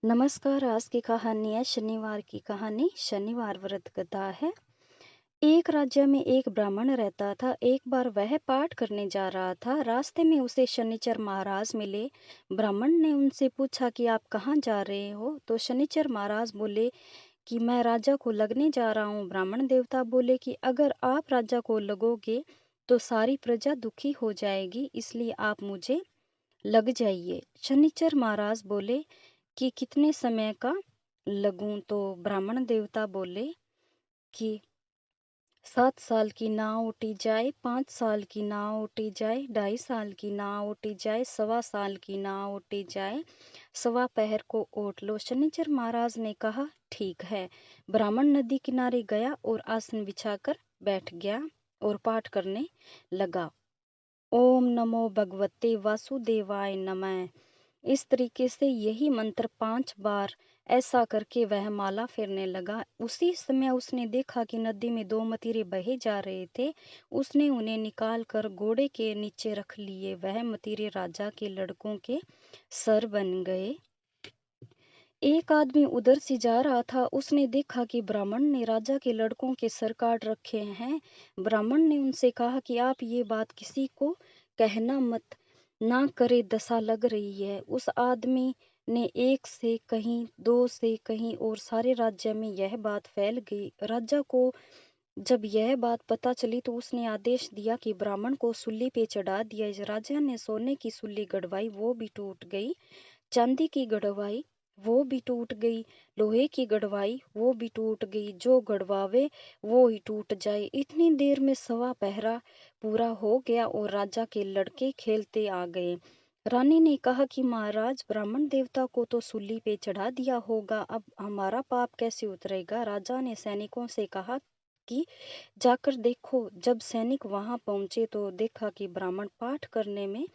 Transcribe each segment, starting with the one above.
नमस्कार। आज की कहानी है शनिवार की कहानी। शनिवार व्रत कथा है। एक राज्य में एक ब्राह्मण रहता था। एक बार वह पाठ करने जा रहा था। रास्ते में उसे शनिचर महाराज मिले। ब्राह्मण ने उनसे पूछा कि आप कहाँ जा रहे हो? तो शनिचर महाराज बोले कि मैं राजा को लगने जा रहा हूँ। ब्राह्मण देवता बोले कि अगर आप राजा को लगोगे तो सारी प्रजा दुखी हो जाएगी, इसलिए आप मुझे लग जाइए। शनिचर महाराज बोले कि कितने समय का लगूं? तो ब्राह्मण देवता बोले कि 7 साल की नाव उठी जाए, 5 साल की नाव उठी जाए, 2.5 साल की नाव उठी जाए, 1.25 साल की नाव उठी जाए, 1.25 पहर को ओट लो। शनिचर महाराज ने कहा ठीक है। ब्राह्मण नदी किनारे गया और आसन बिछाकर बैठ गया और पाठ करने लगा। ओम नमो भगवते वासुदेवाय नमः। इस तरीके से यही मंत्र 5 बार ऐसा करके वह माला फेरने लगा। उसी समय उसने देखा कि नदी में 2 मतीरे बहे जा रहे थे। उसने उन्हें निकाल कर घोड़े के नीचे रख लिए। वह मतीरे राजा के लड़कों के सर बन गए। एक आदमी उधर से जा रहा था। उसने देखा कि ब्राह्मण ने राजा के लड़कों के सर काट रखे हैं। ब्राह्मण ने उनसे कहा कि आप ये बात किसी को कहना मत, ना करे, दशा लग रही है। उस आदमी ने एक से कहीं, दो से कहीं और सारे राज्य में यह बात फैल गई। राजा को जब यह बात पता चली तो उसने आदेश दिया कि ब्राह्मण को सूली पे चढ़ा दिया। राजा ने सोने की सूली गड़वाई, वो भी टूट गई। चांदी की गड़वाई, वो भी टूट गई। लोहे की गड़वाई, वो भी टूट गई। जो गड़वावे वो ही टूट जाए। इतनी देर में 1.25 पहरा पूरा हो गया और राजा के लड़के खेलते आ गए। रानी ने कहा कि महाराज, ब्राह्मण देवता को तो सूली पे चढ़ा दिया होगा, अब हमारा पाप कैसे उतरेगा? राजा ने सैनिकों से कहा कि जाकर देखो। जब सैनिक वहां पहुंचे तो देखा कि ब्राह्मण पाठ करने में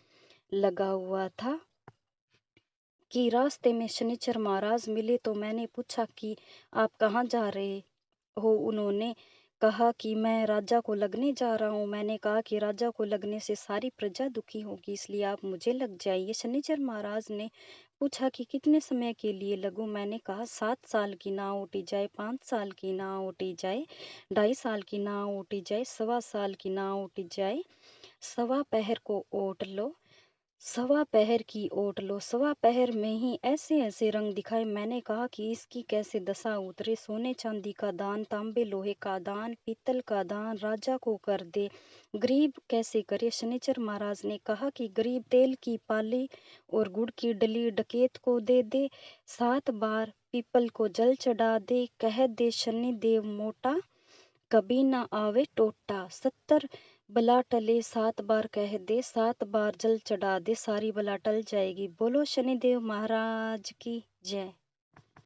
लगा हुआ था। कि रास्ते में शनिचर महाराज मिले तो मैंने पूछा कि आप कहाँ जा रहे हो? उन्होंने कहा कि मैं राजा को लगने जा रहा हूँ। मैंने कहा कि राजा को लगने से सारी प्रजा दुखी होगी, इसलिए आप मुझे लग जाइए। शनिचर महाराज ने पूछा कि कितने समय के लिए लगूं? मैंने कहा 7 साल की नाव उठी जाए, 5 साल की नाव उठी जाए, 2.5 साल की नाव उठी जाए, 1.25 साल की नाव उठी जाए, 1.25 पहर को ओट लो। 1.25 पहर की ओट लो। 1.25 पहर में ही ऐसे ऐसे रंग दिखाए। मैंने कहा कि इसकी कैसे दशा उतरे? सोने चांदी का दान, तांबे लोहे का दान, पीतल का दान राजा को कर दे, गरीब कैसे करे? शनिचर महाराज ने कहा कि गरीब तेल की पाली और गुड़ की डली डकैत को दे दे, 7 बार पीपल को जल चढ़ा दे, कह दे शनि देव मोटा, कभी ना आवे टोटा। 70 बला टले, 7 बार कह दे, 7 बार जल चढ़ा दे, सारी बला टल जाएगी। बोलो शनिदेव महाराज की जय।